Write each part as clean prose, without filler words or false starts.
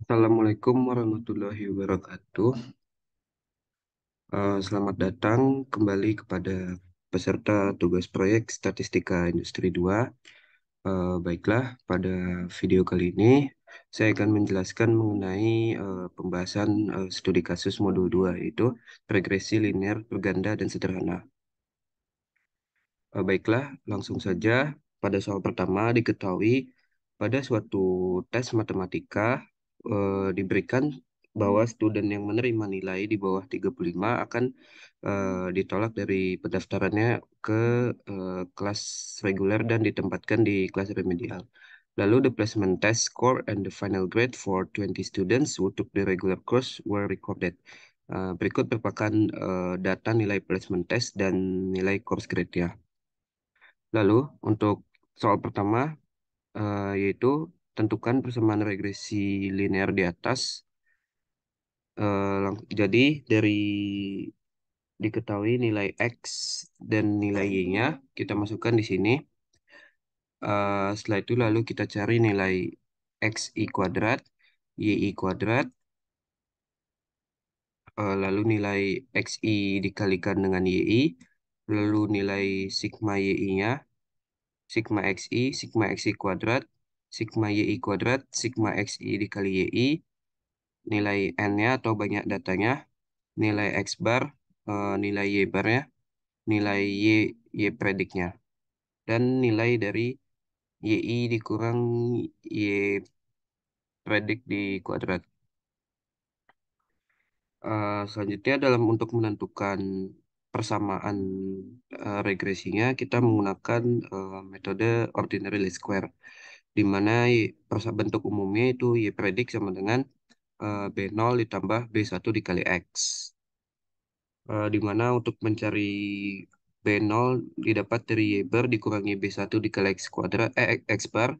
Assalamualaikum warahmatullahi wabarakatuh. Selamat datang kembali kepada peserta tugas proyek Statistika Industri 2. Baiklah, pada video kali ini saya akan menjelaskan mengenai pembahasan studi kasus modul 2, yaitu regresi linear, berganda, dan sederhana. Baiklah, langsung saja pada soal pertama diketahui pada suatu tes matematika diberikan bahwa student yang menerima nilai di bawah 35 akan ditolak dari pendaftarannya ke kelas reguler dan ditempatkan di kelas remedial. Lalu the placement test score and the final grade for 20 students who took the regular course were recorded. Berikut merupakan data nilai placement test dan nilai course grade ya. Lalu untuk soal pertama yaitu tentukan persamaan regresi linear di atas. Jadi dari diketahui nilai X dan nilai Y-nya kita masukkan di sini. Setelah itu lalu kita cari nilai XI kuadrat, YI kuadrat, lalu nilai XI dikalikan dengan YI, lalu nilai sigma YI-nya, sigma XI, sigma XI kuadrat, sigma YI kuadrat, sigma XI dikali YI, nilai N-nya atau banyak datanya, nilai X bar, nilai Y barnya, nilai Y prediknya, dan nilai dari YI dikurang Y predik di kuadrat. Selanjutnya dalam untuk menentukan persamaan regresinya, kita menggunakan metode ordinary least square, di mana bentuk umumnya itu Y predik sama dengan B0 ditambah B1 dikali X. Di mana untuk mencari B0 didapat dari Y bar dikurangi B1 dikali X kuadrat, X bar,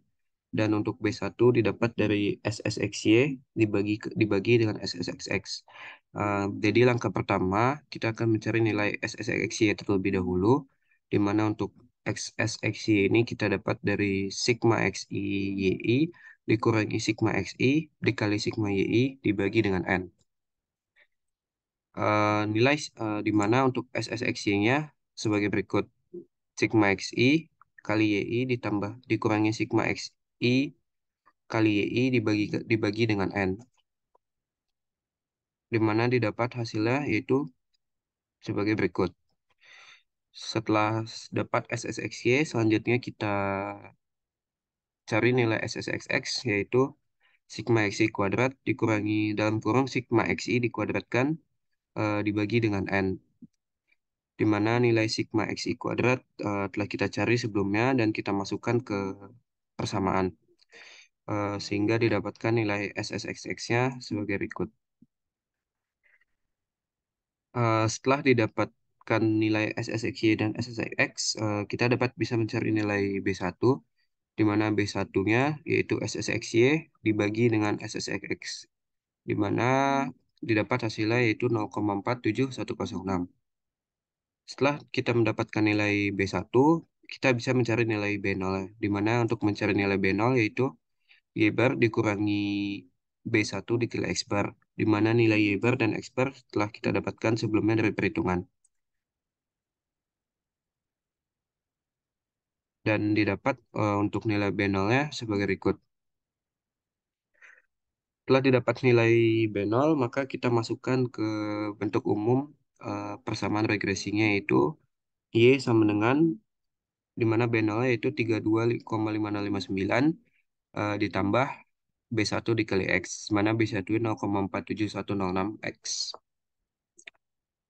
dan untuk B1 didapat dari SSXY dibagi dengan SSXX. Jadi langkah pertama kita akan mencari nilai SSXY terlebih dahulu, di mana untuk SSXY ini kita dapat dari sigma XI YI dikurangi sigma XI dikali sigma YI dibagi dengan N. Nilai di mana untuk SSXY-nya sebagai berikut. Sigma XI kali YI ditambah dikurangi sigma XI kali YI dibagi dengan N, di mana didapat hasilnya yaitu sebagai berikut. Setelah dapat SSXY, selanjutnya kita cari nilai SSXX, yaitu sigma XI kuadrat dikurangi dalam kurung sigma XI dikuadratkan dibagi dengan N, di mana nilai sigma XI kuadrat telah kita cari sebelumnya dan kita masukkan ke persamaan, sehingga didapatkan nilai SSXX-nya sebagai berikut. Setelah didapatkan nilai SSXY dan SSXX, kita dapat bisa mencari nilai B1, di mana B1-nya yaitu SSXY dibagi dengan SSXX, di mana didapat hasilnya yaitu 0,47106. Setelah kita mendapatkan nilai B1, kita bisa mencari nilai B0, di mana untuk mencari nilai B0 yaitu Y bar dikurangi B1 dikali X bar, di mana nilai Y bar dan X bar telah kita dapatkan sebelumnya dari perhitungan. Dan didapat untuk nilai B0-nya sebagai berikut. Setelah didapat nilai B0, maka kita masukkan ke bentuk umum persamaan regresinya yaitu Y sama dengan di mana B0 yaitu 32,5659 ditambah B1 dikali X, mana B1 0,47106 X.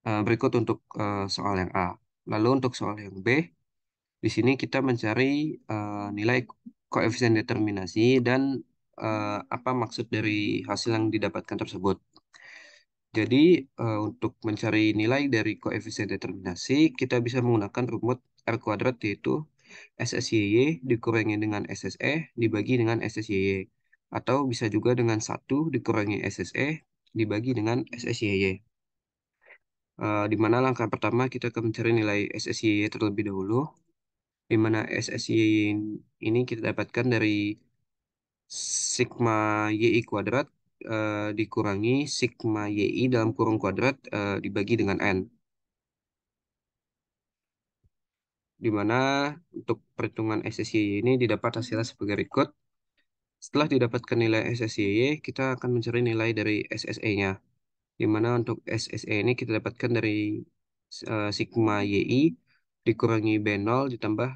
Berikut untuk soal yang A. Lalu untuk soal yang B, di sini kita mencari nilai koefisien determinasi dan apa maksud dari hasil yang didapatkan tersebut. Jadi untuk mencari nilai dari koefisien determinasi, kita bisa menggunakan rumus R kuadrat yaitu SSYY dikurangi dengan SSE dibagi dengan SSYY. Atau bisa juga dengan 1 dikurangi SSE dibagi dengan SSYY. Di mana langkah pertama kita akan mencari nilai SSYY terlebih dahulu, di mana SSY ini kita dapatkan dari sigma YI kuadrat dikurangi sigma YI dalam kurung kuadrat dibagi dengan N. Di mana untuk perhitungan SSYY ini didapat hasilnya sebagai berikut. Setelah didapatkan nilai SSYY, kita akan mencari nilai dari SSE-nya. Di mana untuk SSE ini kita dapatkan dari sigma YI dikurangi B0 ditambah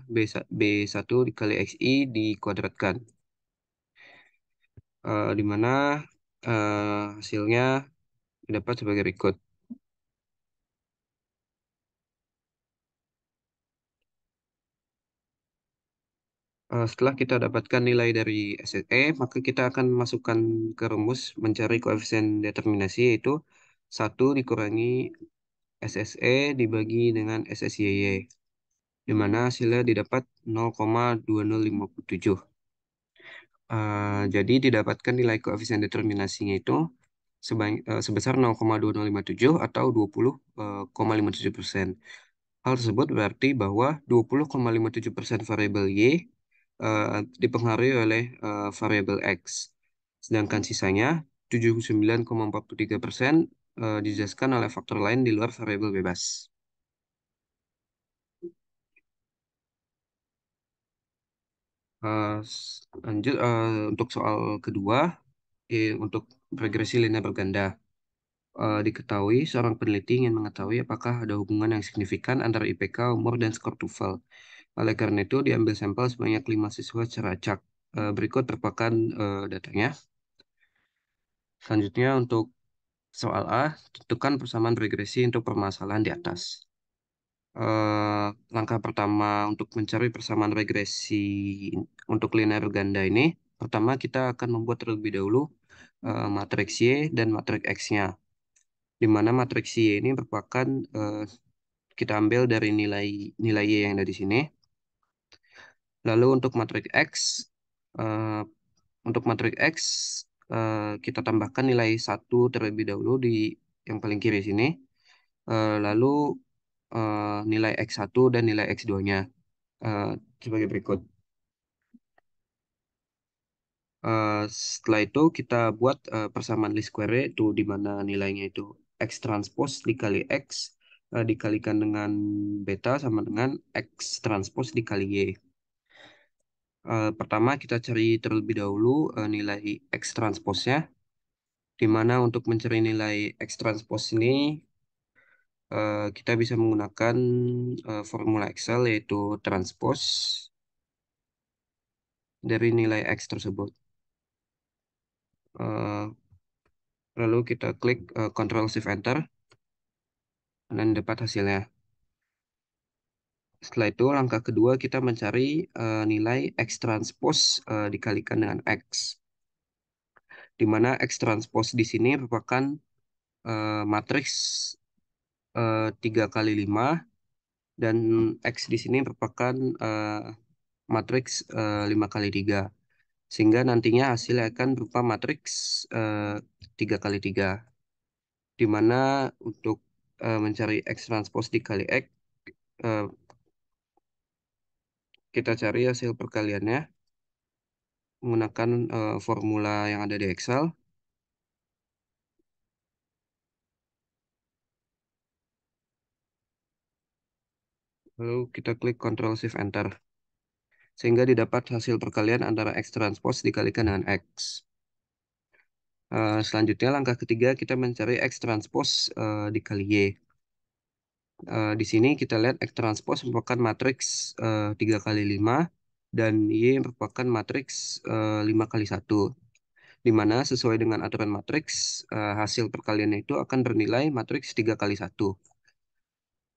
B1 dikali XI dikuadratkan. Di mana hasilnya didapat sebagai berikut. Setelah kita dapatkan nilai dari SSE, maka kita akan masukkan ke rumus mencari koefisien determinasi, yaitu 1 dikurangi SSE dibagi dengan SSYY, di mana hasilnya didapat 0,2057. Jadi didapatkan nilai koefisien determinasinya itu sebesar 0,2057 atau 20,57%. Hal tersebut berarti bahwa 20,57% variabel Y dipengaruhi oleh variabel X. Sedangkan sisanya 79,43% dijelaskan oleh faktor lain di luar variabel bebas. Lanjut untuk soal kedua, untuk regresi linear berganda. Diketahui seorang peneliti ingin mengetahui apakah ada hubungan yang signifikan antara IPK, umur, dan skor TOEFL. Oleh karena itu, diambil sampel sebanyak 5 siswa secara acak. Berikut merupakan datanya. Selanjutnya, untuk soal A, tentukan persamaan regresi untuk permasalahan di atas. Eh, Langkah pertama untuk mencari persamaan regresi untuk linear ganda ini, pertama kita akan membuat terlebih dahulu matriks Y dan matriks X-nya, di mana matriks Y ini merupakan eh, kita ambil dari nilai nilai Y yang ada di sini. Lalu eh, untuk matriks X kita tambahkan nilai 1 terlebih dahulu di yang paling kiri sini. Lalu nilai X1 dan nilai X2-nya sebagai berikut. Setelah itu kita buat persamaan least square itu di mana nilainya itu X transpose dikali X dikalikan dengan beta sama dengan X transpose dikali Y. Pertama kita cari terlebih dahulu nilai X transpose-nya, di mana untuk mencari nilai X transpose ini kita bisa menggunakan formula Excel, yaitu transpose dari nilai X tersebut. Eh, Lalu kita klik Ctrl Shift Enter dan dapat hasilnya. Setelah itu langkah kedua kita mencari nilai X transpose dikalikan dengan X, di mana X transpose di sini merupakan matriks 3 kali 5 dan X di sini merupakan eh, matriks 5 kali 3, sehingga nantinya hasilnya akan berupa matriks eh, 3 kali 3, di mana untuk mencari X transpose dikali X eh, kita cari hasil perkaliannya menggunakan formula yang ada di Excel. Lalu kita klik Ctrl Shift Enter sehingga didapat hasil perkalian antara X transpose dikalikan dengan X. Selanjutnya langkah ketiga kita mencari X transpose dikali Y. Di sini kita lihat X transpose merupakan matriks 3 kali 5 dan Y merupakan matriks 5 kali 1, di mana sesuai dengan aturan matriks hasil perkaliannya itu akan bernilai matriks 3 kali 1.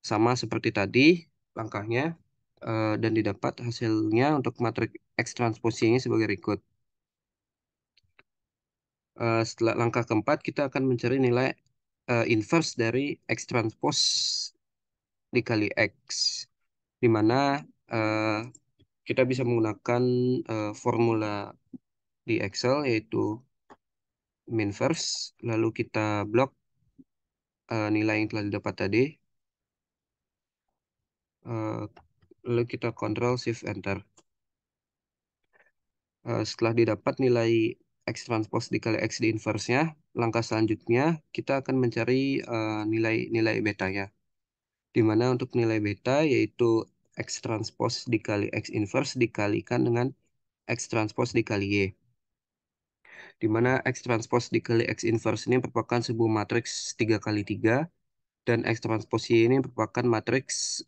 Sama seperti tadi langkahnya dan didapat hasilnya untuk matriks X transposnya sebagai berikut. Setelah langkah keempat kita akan mencari nilai inverse dari X transpose dikali X, di mana eh, kita bisa menggunakan formula di Excel, yaitu minverse, lalu kita blok nilai yang telah didapat tadi, eh, lalu kita Ctrl Shift Enter. Setelah didapat nilai X transpose dikali X di inverse-nya, langkah selanjutnya kita akan mencari nilai betanya. Di mana untuk nilai beta yaitu X transpose dikali X inverse dikalikan dengan X transpose dikali Y. Di mana X transpose dikali X inverse ini merupakan sebuah matriks 3 kali 3 dan X transpose Y ini merupakan matriks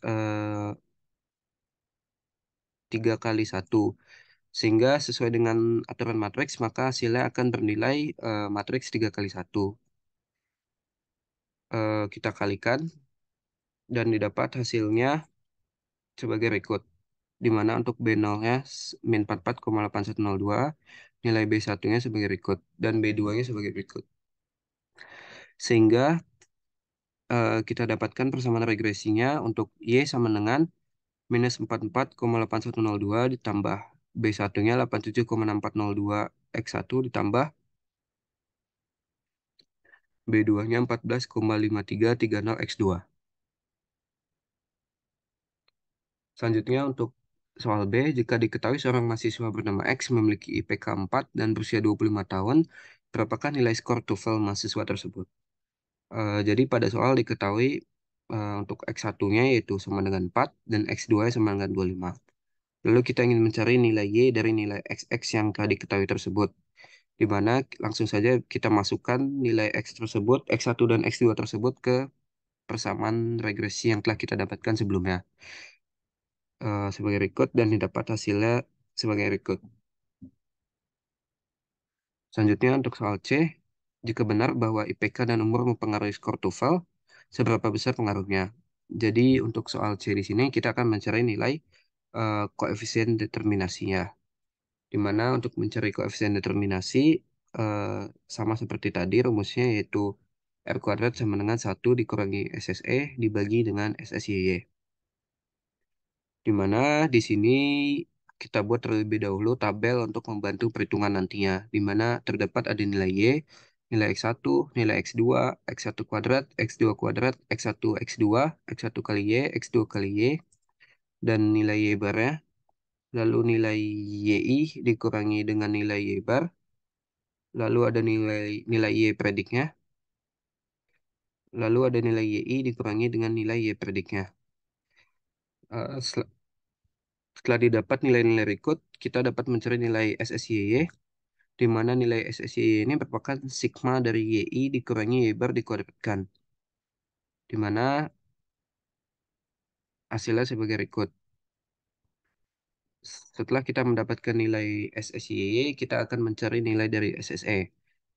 3 kali 1. Sehingga sesuai dengan aturan matriks, maka hasilnya akan bernilai matriks 3 kali 1. Kita kalikan dan didapat hasilnya sebagai berikut. Di mana untuk B0-nya min 44,8102, nilai B1-nya sebagai berikut, dan B2-nya sebagai berikut. Sehingga kita dapatkan persamaan regresinya untuk Y sama dengan minus 44,8102 ditambah B1-nya 87,6402 X1 ditambah B2-nya 14,5330 X2. Selanjutnya untuk soal B, jika diketahui seorang mahasiswa bernama X memiliki IPK 4 dan berusia 25 tahun, berapakah nilai skor TOEFL mahasiswa tersebut? Jadi pada soal diketahui untuk X1-nya yaitu sama dengan 4 dan X2 sama dengan 25. Lalu kita ingin mencari nilai Y dari nilai XX yang telah diketahui tersebut. Di mana langsung saja kita masukkan nilai X tersebut, X1 dan X2 tersebut ke persamaan regresi yang telah kita dapatkan sebelumnya sebagai berikut dan didapat hasilnya sebagai berikut. Selanjutnya untuk soal C, jika benar bahwa IPK dan umur mempengaruhi skor TOEFL, seberapa besar pengaruhnya? Jadi untuk soal C di sini kita akan mencari nilai koefisien determinasinya. Di mana untuk mencari koefisien determinasi eh, sama seperti tadi rumusnya yaitu R kuadrat sama dengan 1 dikurangi SSE dibagi dengan SSYY. Di mana di sini kita buat terlebih dahulu tabel untuk membantu perhitungan nantinya. Di mana terdapat ada nilai Y, nilai X1, nilai X2, X1 kuadrat, X2 kuadrat, X1, X2, X1 kali Y, X2 kali Y, dan nilai Y barnya. Lalu nilai YI dikurangi dengan nilai Y bar. Lalu ada nilai Y prediknya. Lalu ada nilai YI dikurangi dengan nilai Y prediknya. Eh, sel- Setelah didapat nilai-nilai berikut, kita dapat mencari nilai SSYY, di mana nilai SSYY ini merupakan sigma dari YI dikurangi Y bar dikuadratkan, di mana hasilnya sebagai berikut. Setelah kita mendapatkan nilai SSYY, kita akan mencari nilai dari SSE,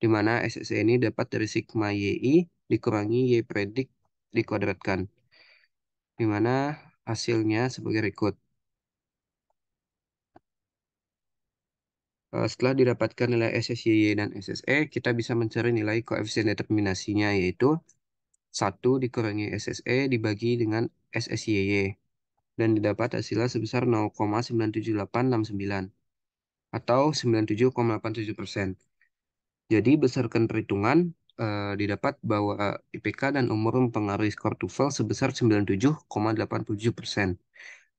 di mana SSE ini dapat dari sigma YI dikurangi Y predik dikuadratkan, di mana hasilnya sebagai berikut. Setelah didapatkan nilai SSYY dan SSE, kita bisa mencari nilai koefisien determinasinya, yaitu 1 dikurangi SSE dibagi dengan SSYY, dan didapat hasilnya sebesar 0,97869 atau 97,87%. Jadi berdasarkan perhitungan, didapat bahwa IPK dan umur mempengaruhi skor TOEFL sebesar 97,87%.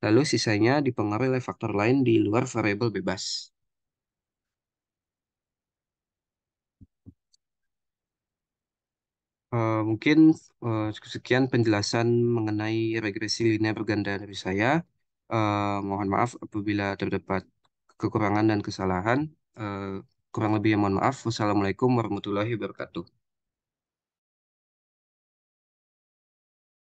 Lalu sisanya dipengaruhi oleh faktor lain di luar variabel bebas. Mungkin sekian penjelasan mengenai regresi linear berganda dari saya. Mohon maaf apabila terdapat kekurangan dan kesalahan. Eh, Kurang lebihnya mohon maaf. Wassalamualaikum warahmatullahi wabarakatuh.